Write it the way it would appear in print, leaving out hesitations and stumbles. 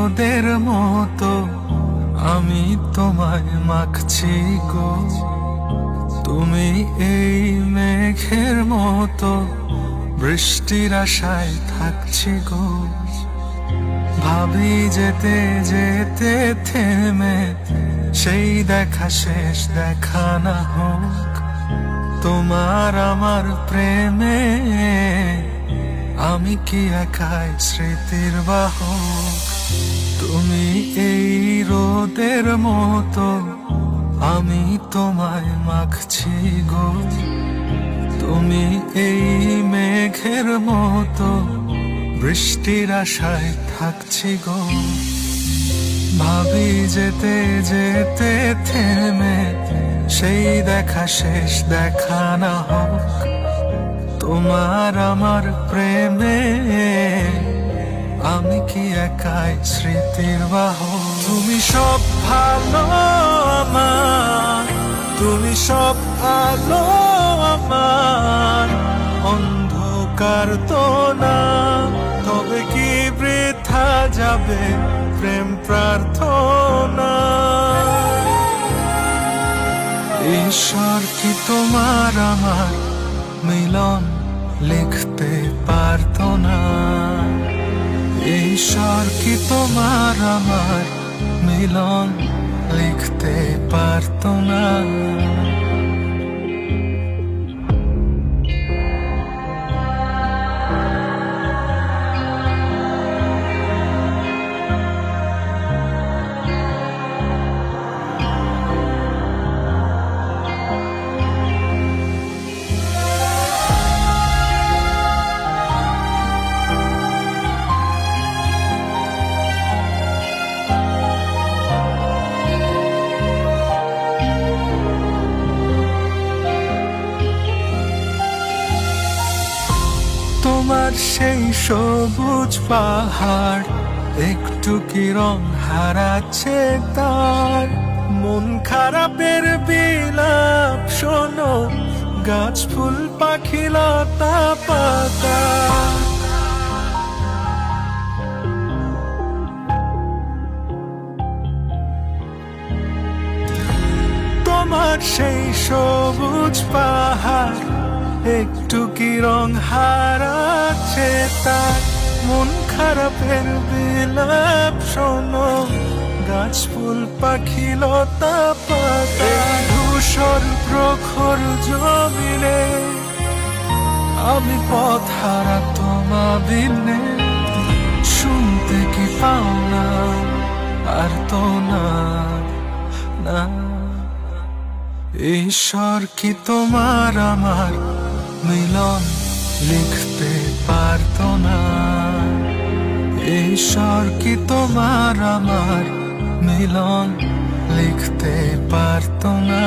রোদের মতো আমি তোমায় মাখছি গো, তুমি এই মেঘের মতো বৃষ্টির আশায় থাকছি গো। ভাবি যেতে যেতে থেমে সেই দেখা শেষ দেখা না হোক, তোমার আমার প্রেমে আমি কি একাই স্মৃতির বাহক। তুমি এই রোদের মতো আমি তোমায় মাখছি গো, তুমি এই মেঘের মতো বৃষ্টির আশায় থাকছি গো। ভাবি যেতে যেতে থেমে সেই দেখা শেষ দেখা না হোক, তোমার আমার প্রেমে আমি কি একাই স্মৃতির বাহক। তুমি সব ভালো আমার, তুমি সব আলো আমার, অন্ধকার তো না, তবে কি বৃথা যাবে প্রেম প্রার্থনা। ঈশ্বর কি তোমার আমার মিলন লিখতে পারত না, ঈশ্বর কি তোমার আমার মিলন লিখতে পারত না। তোমার সেই সবুজ পাহাড় একটু কি রং হারাচ্ছে তার, মন খারাপের বিলাপ শোনো, গাছ ফুল পাখি লতা পাতা। তোমার সেই সবুজ পাহাড় একটু কি রং হারাচ্ছে তার, মন খারাপের বিলাপ শোনো, গাছ ফুল পাখি লতা পাতা। ধূসর প্রখর জমিনে আমি পথ হারা তোমা বিনে, শুনতে কি পাও না আর তো না না। ঈশ্বর কি তোমার আমার মিলন লিখতে পারত না, ঈশ্বর কি তোমার আমার মিলন লিখতে পারত না।